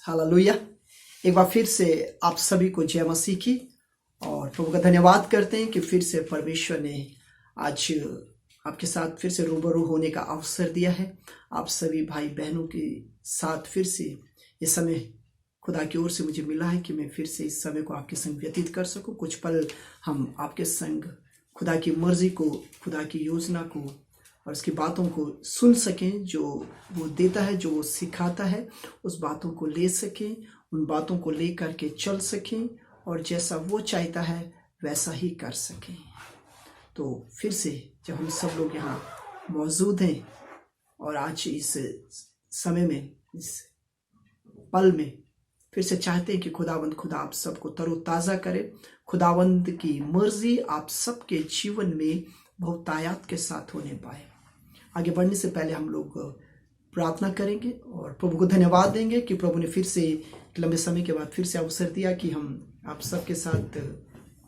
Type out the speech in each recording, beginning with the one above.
Hallelujah. एक बार फिर से आप सभी को जय मसीह की और प्रभु का धन्यवाद करते हैं कि फिर से परमेश्वर ने आज आपके साथ फिर से रूबरू होने का अवसर दिया है। आप सभी भाई बहनों के साथ फिर से इस समय खुदा की ओर से मुझे मिला है कि मैं फिर से इस समय को आपके संग व्यतीत कर सकूं। कुछ पल हम आपके संग खुदा की मर्जी को, खुदा की योजना को और उसकी बातों को सुन सकें, जो वो देता है, जो वो सिखाता है, उस बातों को ले सकें, उन बातों को ले करके चल सकें और जैसा वो चाहता है वैसा ही कर सकें। तो फिर से जब हम सब लोग यहाँ मौजूद हैं और आज इस समय में, इस पल में फिर से चाहते हैं कि खुदावंद खुदा आप सबको तरोताज़ा करे। खुदावंद की मर्जी आप सबके जीवन में बहुतायत के साथ होने पाए। आगे बढ़ने से पहले हम लोग प्रार्थना करेंगे और प्रभु को धन्यवाद देंगे कि प्रभु ने फिर से लंबे समय के बाद फिर से अवसर दिया कि हम आप सबके साथ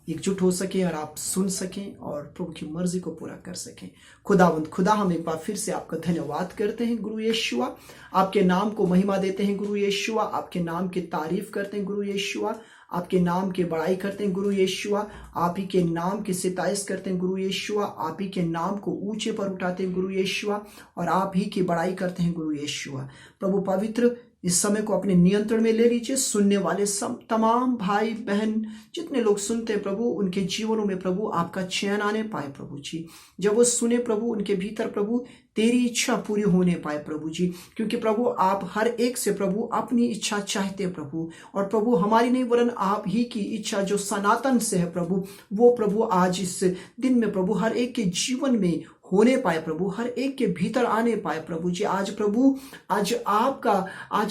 एकजुट हो सकें और आप सुन सकें और प्रभु की मर्जी को पूरा कर सकें। खुदावंद खुदा, हम एक बार फिर से आपका धन्यवाद करते हैं गुरु यीशुआ। आपके नाम को महिमा देते हैं गुरु यीशुआ। आपके नाम की तारीफ करते हैं गुरु यीशुआ। आपके नाम की बड़ाई करते हैं गुरु यीशुआ। आप ही के नाम की सिताइश करते हैं गुरु यीशुआ। आप ही के नाम को ऊंचे पर उठाते हैं गुरु यीशुआ और आप ही की बड़ाई करते हैं गुरु यीशुआ। प्रभु पवित्र, इस समय को अपने नियंत्रण में ले लीजिए। सुनने वाले सब तमाम भाई बहन जितने लोग सुनते हैं प्रभु, उनके जीवनों में प्रभु आपका चयन आने पाए प्रभु जी। जब वो सुने प्रभु, उनके भीतर प्रभु तेरी इच्छा पूरी होने पाए प्रभु जी, क्योंकि प्रभु आप हर एक से प्रभु अपनी इच्छा चाहते हैं प्रभु, और प्रभु हमारी नहीं वरन आप ही की इच्छा जो सनातन से है प्रभु, वो प्रभु आज इस दिन में प्रभु हर एक के जीवन में होने पाए प्रभु, हर एक के भीतर आने पाए प्रभु जी। आज प्रभु, आज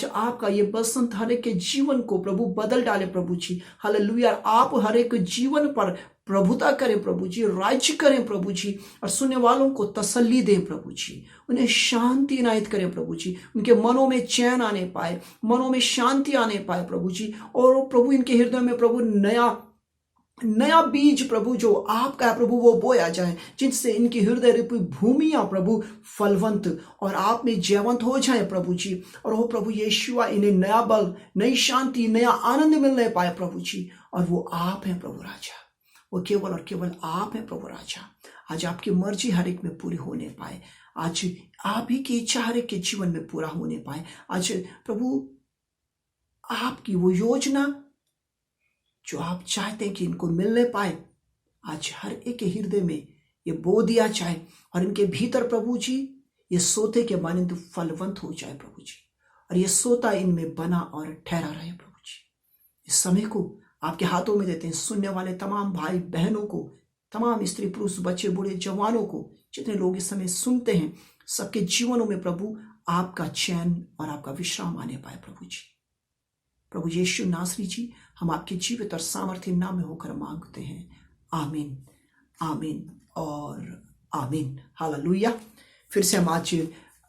आपका ये बसंत हर एक के जीवन को प्रभु बदल डाले प्रभु जी। हालेलुया। आप हर एक जीवन पर प्रभुता करें प्रभु जी, राज्य करें प्रभु जी, और सुनने वालों को तसल्ली दें प्रभु जी, उन्हें शांति इनायत करें प्रभु जी, उनके मनों में चैन आने पाए, मनों में शांति आने पाए प्रभु जी, और प्रभु इनके हृदय में प्रभु नया बीज प्रभु जो आपका है प्रभु वो बोया जाए, जिनसे इनकी हृदय रूपी भूमियां प्रभु फलवंत और आप में जयवंत हो जाए प्रभु जी। और वो प्रभु यीशुआ इन्हें नया बल, नई शांति, नया आनंद मिलने पाए प्रभु जी। और वो आप हैं प्रभु राजा, वो केवल और केवल आप हैं प्रभु राजा। आज आपकी मर्जी हर एक में पूरी होने पाए, आज आप ही की इच्छा हर एक के जीवन में पूरा होने पाए। आज प्रभु आपकी वो योजना जो आप चाहते हैं कि इनको मिलने पाए, आज हर एक के हृदय में ये बो दिया जाए और इनके भीतर प्रभु जी ये सोते के मानिंद फलवंत हो जाए प्रभु जी, और ये सोता इनमें बना और ठहरा रहे प्रभु जी। इस समय को आपके हाथों में देते हैं। सुनने वाले तमाम भाई बहनों को, तमाम स्त्री पुरुष, बच्चे बूढ़े जवानों को, जितने लोग इस समय सुनते हैं, सबके जीवनों में प्रभु आपका चैन और आपका विश्राम आने पाए प्रभु जी। प्रभु यीशु नासरी जी, हम आपके जीवित और सामर्थ्य नाम में होकर मांगते हैं। आमीन, आमीन और आमीन। हालेलुया। फिर से हम आज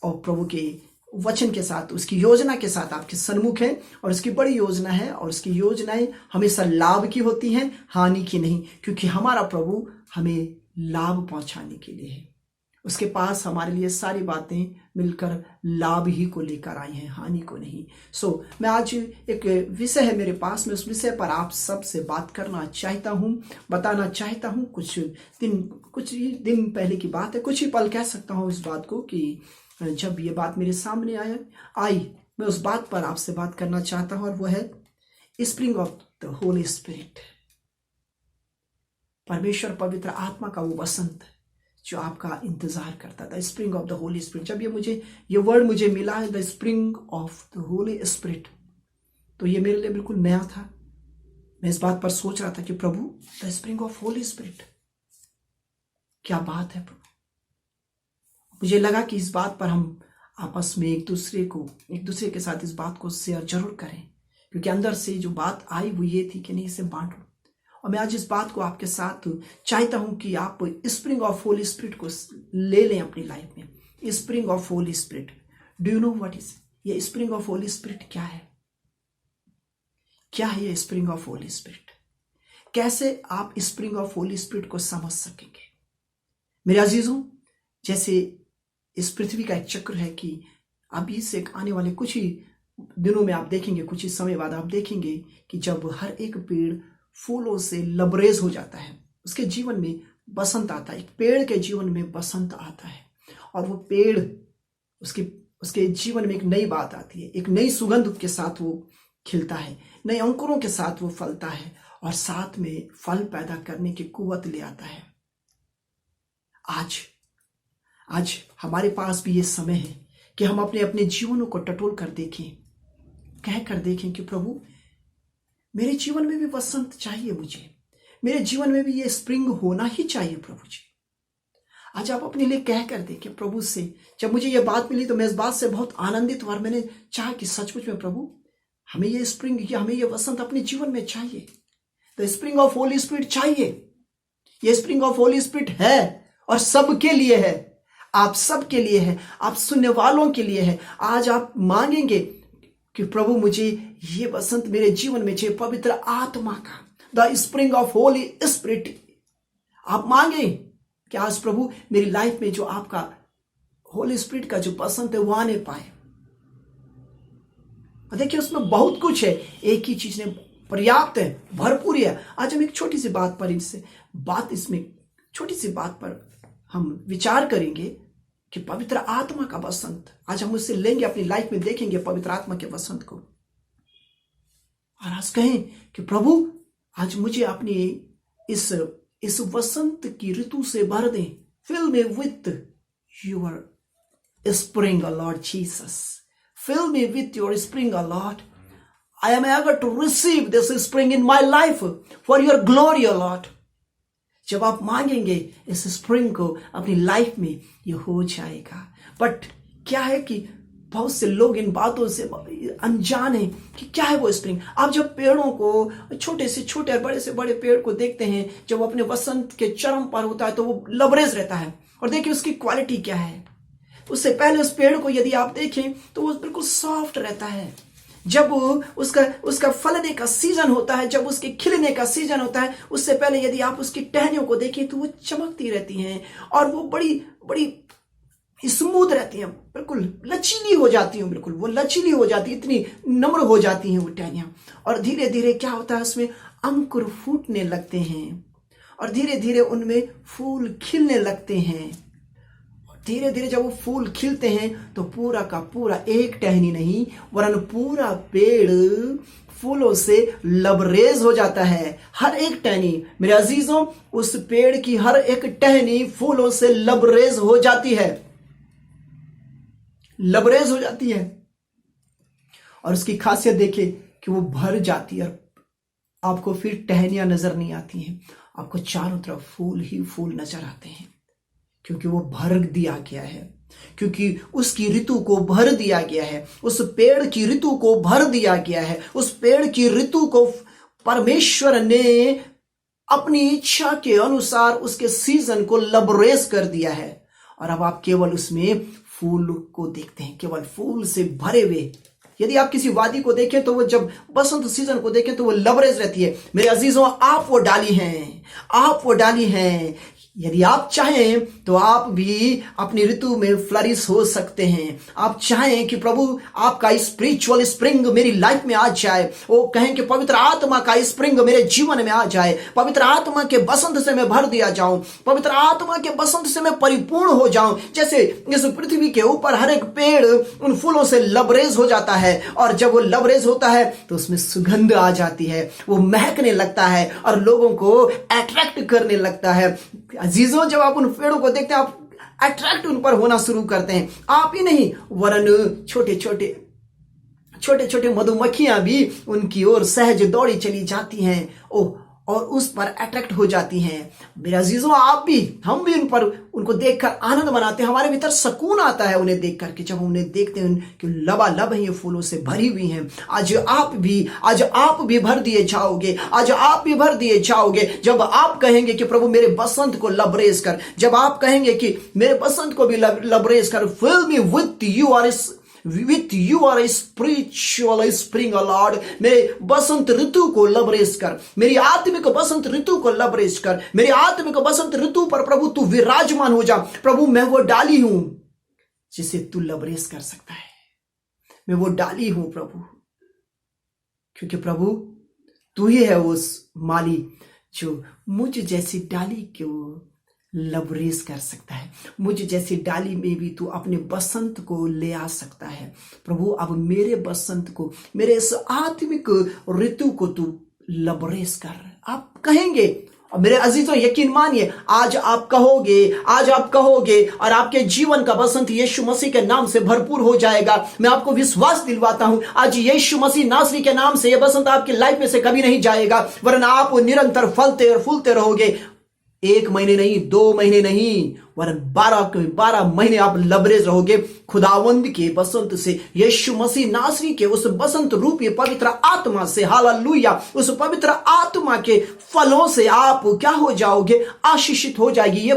और प्रभु के वचन के साथ, उसकी योजना के साथ आपके सन्मुख है, और उसकी बड़ी योजना है, और उसकी योजनाएं हमेशा लाभ की होती हैं, हानि की नहीं, क्योंकि हमारा प्रभु हमें लाभ पहुंचाने के लिए है। उसके पास हमारे लिए सारी बातें मिलकर लाभ ही को लेकर आई हैं, हानि को नहीं। मैं आज एक विषय है मेरे पास में, उस विषय पर आप सबसे बात करना चाहता हूँ, बताना चाहता हूँ। कुछ दिन पहले की बात है, कुछ ही पल कह सकता हूँ इस बात को, कि जब ये बात मेरे सामने आई मैं उस बात पर आपसे बात करना चाहता हूँ, और वो है spring of the Holi spirit. परमेश्वर पवित्र आत्मा का वो बसंत जो आपका इंतजार करता था, spring of the Holi spirit. जब ये वर्ड मुझे मिला है, the spring of the Holi spirit, तो ये मेरे लिए बिल्कुल नया था। मैं इस बात पर सोच रहा था कि प्रभु, the spring of holy spirit, क्या बात है प्रभु। मुझे लगा कि इस बात पर हम आपस में एक दूसरे के साथ इस बात को शेयर जरूर करें, क्योंकि अंदर से जो बात आई वो ये थी कि नहीं, इसे बांटो। और मैं आज इस बात को आपके साथ चाहता हूं कि आप स्प्रिंग ऑफ होली स्पिरिट को ले लें अपनी लाइफ में। Spring of holy spirit, do you know what is ये स्प्रिंग ऑफ होली स्पिरिट? क्या है? क्या है ये स्प्रिंग ऑफ होली स्पिरिट? कैसे आप स्प्रिंग ऑफ होली स्पिरिट को समझ सकेंगे? मेरे अजीजों, जैसे इस पृथ्वी का एक चक्र है कि अभी से आने वाले कुछ ही दिनों में आप देखेंगे, कुछ ही समय बाद आप देखेंगे कि जब हर एक पेड़ फूलों से लबरेज हो जाता है, उसके जीवन में बसंत आता है। एक पेड़ के जीवन में बसंत आता है और वो पेड़ उसके जीवन में एक नई बात आती है, एक नई सुगंध के साथ वो खिलता है, नए अंकुरों के साथ वो फलता है और साथ में फल पैदा करने की कुवत ले आता है। आज हमारे पास भी ये समय है कि हम अपने अपने जीवनों को टटोल कर देखें, कह कर देखें कि प्रभु मेरे जीवन में भी बसंत चाहिए, मुझे मेरे जीवन में भी ये स्प्रिंग होना ही चाहिए प्रभु जी। आज आप अपने लिए कह कर देखें प्रभु से। जब मुझे ये बात मिली तो मैं इस बात से बहुत आनंदित हुआ और मैंने चाहा कि सचमुच में प्रभु हमें ये स्प्रिंग, हमें ये बसंत अपने जीवन में चाहिए। The spring of holy spirit चाहिए। ये स्प्रिंग ऑफ होली स्पिरिट है और सबके लिए है, आप सबके लिए है, आप सुनने वालों के लिए है। आज आप मांगेंगे कि प्रभु मुझे ये बसंत मेरे जीवन में चाहिए, पवित्र आत्मा का, the spring of holy spirit. आप मांगे कि आज प्रभु मेरी लाइफ में जो आपका होली स्पिरिट का जो बसंत है वो आने पाए। देखिए उसमें बहुत कुछ है, एक ही चीज ने पर्याप्त है, भरपूर है। आज हम एक छोटी सी बात पर छोटी सी बात पर हम विचार करेंगे कि पवित्र आत्मा का बसंत। आज हम उससे लेंगे, अपनी लाइफ में देखेंगे पवित्र आत्मा के बसंत को और आज कहें कि प्रभु आज मुझे अपनी इस वसंत की ऋतु से भर दें। Fill me with your spring lord Jesus, fill me with your spring, O Lord. I am eager to receive this spring in my life for your glory, O Lord. जब आप मांगेंगे इस स्प्रिंग को अपनी लाइफ में, ये हो जाएगा। बट क्या है कि बहुत से लोग इन बातों से अनजान हैं कि क्या है वो स्प्रिंग। आप जब पेड़ों को, छोटे से छोटे और बड़े से बड़े पेड़ को देखते हैं, जब वो अपने वसंत के चरम पर होता है तो वो लबरेज रहता है। और देखिए उसकी क्वालिटी क्या है। उससे पहले उस पेड़ को यदि आप देखें तो वो बिल्कुल सॉफ्ट रहता है। जब उसका फलने का सीजन होता है, जब उसके खिलने का सीजन होता है, उससे पहले यदि आप उसकी टहनियों को देखें तो वो चमकती रहती हैं और वो बड़ी बड़ी स्मूथ रहती हैं, बिल्कुल लचीली हो जाती हैं, बिल्कुल वो लचीली हो जाती है, इतनी नम्र हो जाती हैं वो टहनियां। और धीरे धीरे क्या होता है, उसमें अंकुर फूटने लगते हैं और धीरे धीरे उनमें फूल खिलने लगते हैं। धीरे धीरे जब वो फूल खिलते हैं तो पूरा का पूरा एक टहनी नहीं वरन पूरा पेड़ फूलों से लबरेज हो जाता है। हर एक टहनी, मेरे अजीजों, उस पेड़ की हर एक टहनी फूलों से लबरेज हो जाती है, लबरेज हो जाती है। और उसकी खासियत देखिए कि वो भर जाती है और आपको फिर टहनियां नजर नहीं आती हैं, आपको चारों तरफ फूल ही फूल नजर आते हैं, क्योंकि वो भर दिया गया है, क्योंकि उसकी ऋतु को भर दिया गया है, उस पेड़ की ऋतु को भर दिया गया है। उस पेड़ की ऋतु को परमेश्वर ने अपनी इच्छा के अनुसार उसके सीजन को लबरेज कर दिया है। और अब आप केवल उसमें फूल को देखते हैं, केवल फूल से भरे हुए। यदि आप किसी वादी को देखें तो वो जब बसंत सीजन को देखें तो वो लबरेज रहती है। मेरे अजीजों, आप वो डाली हैं, आप वो डाली हैं। यदि आप चाहें तो आप भी अपनी ऋतु में फ्लरिश हो सकते हैं। आप चाहें कि प्रभु आपका स्पिरिचुअल स्प्रिंग मेरी लाइफ में आ जाए, वो कहें कि पवित्र आत्मा का स्प्रिंग मेरे जीवन में आ जाए, पवित्र आत्मा के बसंत से मैं भर दिया जाऊं, पवित्र आत्मा के बसंत से मैं परिपूर्ण हो जाऊं। जैसे इस पृथ्वी के ऊपर हर एक पेड़ उन फूलों से लबरेज हो जाता है और जब वो लबरेज होता है तो उसमें सुगंध आ जाती है, वो महकने लगता है और लोगों को अट्रैक्ट करने लगता है। अजीजों, जब आप उन पेड़ों को देखते हैं आप अट्रैक्ट उन पर होना शुरू करते हैं। आप ही नहीं वरन छोटे छोटे मधुमक्खियां भी उनकी ओर सहज दौड़ी चली जाती हैं और उस पर अट्रैक्ट हो जाती हैं। मेरे अजीजों, आप भी, हम भी उनको देखकर आनंद मनाते हैं। हमारे भीतर सुकून आता है उन्हें देखकर कि जब हम उन्हें देखते हैं कि लबालब ये फूलों से भरी हुई हैं। आज आप भी भर दिए जाओगे, आज आप भी भर दिए जाओगे जब आप कहेंगे कि प्रभु मेरे बसंत को लबरेज कर, जब आप कहेंगे कि मेरे बसंत को भी लबरेज कर। Fill me with your spiritual spring lord. मेरे बसंत ऋतु को लबरेज कर, मेरी आत्मिक बसंत ऋतु को लबरेज कर, मेरी आत्मिक बसंत ऋतु पर प्रभु तू विराजमान हो जा। प्रभु मैं वो डाली हूं जिसे तू लबरेज कर सकता है, मैं वो डाली हूं प्रभु, क्योंकि प्रभु तू ही है उस माली जो मुझ जैसी डाली को लबरेज कर सकता है। मुझ जैसी डाली में भी तू अपने बसंत को ले आ सकता है प्रभु। अब मेरे बसंत को, मेरे इस आत्मिक ऋतु को तू लबरेज कर। आप कहेंगे, और मेरे अजीजों यकीन मानिए, आज आप कहोगे और आपके जीवन का बसंत यीशु मसीह के नाम से भरपूर हो जाएगा। मैं आपको विश्वास दिलवाता हूं, आज यीशु मसीह नासरी के नाम से यह बसंत आपकी लाइफ में से कभी नहीं जाएगा, वरना आप निरंतर फलते और फूलते रहोगे। 1 महीने नहीं, 2 महीने नहीं, वरन 12 महीने आप लबरेज रहोगे खुदावंद के बसंत से, यीशु मसीह नासरी के उस बसंत रूपी पवित्र आत्मा से। हालेलुया। उस पवित्र आत्मा के फलों से आप क्या हो जाओगे? आशीषित हो जाएगी। ये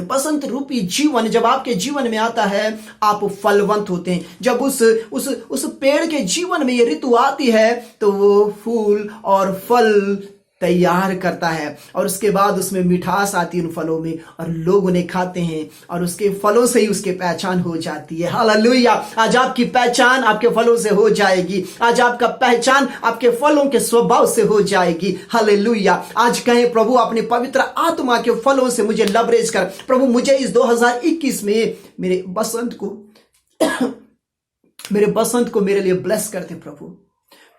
बसंत रूपी जीवन जब आपके जीवन में आता है, आप फलवंत होते हैं। जब उस पेड़ के जीवन में ये ऋतु आती है तो वो फूल और फल तैयार करता है, और उसके बाद उसमें मिठास आती है उन फलों में, और लोग उन्हें खाते हैं, और उसके फलों से ही उसकी पहचान हो जाती है। हालेलुया। आज आपकी पहचान आपके फलों से हो जाएगी। आज आपका पहचान आपके फलों के स्वभाव से हो जाएगी। हालेलुया। आज कहें, प्रभु अपने पवित्र आत्मा के फलों से मुझे लबरेज कर। प्रभु मुझे इस 2021 में मेरे बसंत को मेरे लिए ब्लेस कर दे प्रभु।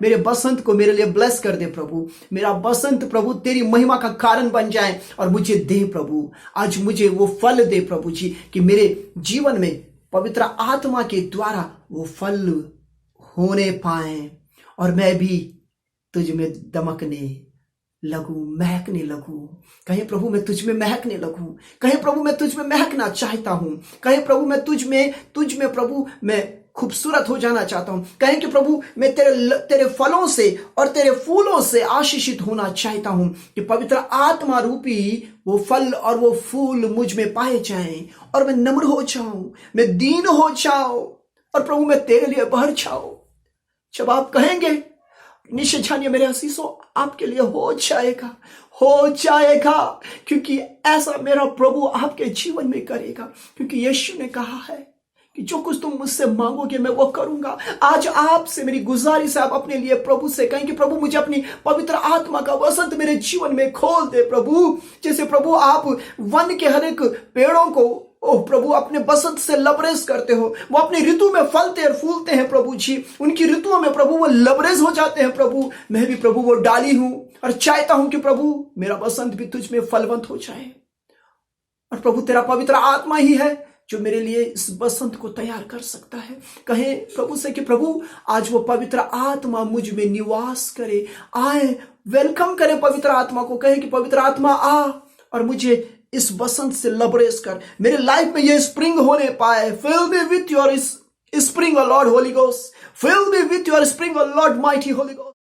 मेरे बसंत को मेरे लिए ब्लेस कर दे प्रभु। मेरा बसंत प्रभु तेरी महिमा का कारण बन जाए, और मुझे दे प्रभु, आज मुझे वो फल दे प्रभु जी, कि मेरे जीवन में पवित्र आत्मा के द्वारा वो फल होने पाए, और मैं भी तुझ में दमकने लगूं, महकने लगूं। कहे प्रभु मैं तुझ में महकने लगूं। कहे प्रभु मैं तुझ में महकना चाहता हूं। कहे प्रभु मैं तुझ में प्रभु मैं खूबसूरत हो जाना चाहता हूं। कहें कि प्रभु मैं तेरे फलों से और तेरे फूलों से आशीषित होना चाहता हूं, कि पवित्र आत्मा रूपी वो फल और वो फूल मुझ में पाए जाएं, और मैं नम्र हो जाऊं, मैं दीन हो जाऊं, और प्रभु मैं तेरे लिए भर जाऊं। जब आप कहेंगे, निश्चय जानिए मेरे असीसों, आपके लिए हो जाएगा, क्योंकि ऐसा मेरा प्रभु आपके जीवन में करेगा। क्योंकि यीशु ने कहा है कि जो कुछ तुम मुझसे मांगोगे मैं वो करूंगा। आज आपसे मेरी गुजारिश है, आप अपने लिए प्रभु से कहें कि प्रभु मुझे अपनी पवित्र आत्मा का वसंत मेरे जीवन में खोल दे प्रभु। जैसे प्रभु आप वन के हर एक पेड़ों को प्रभु अपने बसंत से लबरेज करते हो, वो अपनी ऋतु में फलते और फूलते हैं प्रभु जी। उनकी ऋतुओं में प्रभु वो लबरेज हो जाते हैं प्रभु। मैं भी प्रभु वो डाली हूं, और चाहता हूं कि प्रभु मेरा बसंत भी तुझ में फलवंत हो जाए। और प्रभु तेरा पवित्र आत्मा ही है जो मेरे लिए इस बसंत को तैयार कर सकता है। कहें प्रभु से कि प्रभु आज वो पवित्र आत्मा मुझ में निवास करे, आए, वेलकम करे पवित्र आत्मा को। कहें कि पवित्र आत्मा आ और मुझे इस बसंत से लबरेज कर, मेरे लाइफ में ये स्प्रिंग होने पाए। Fill me with your spring, O lord holy ghost, fill me with your spring, O lord mighty holy ghost.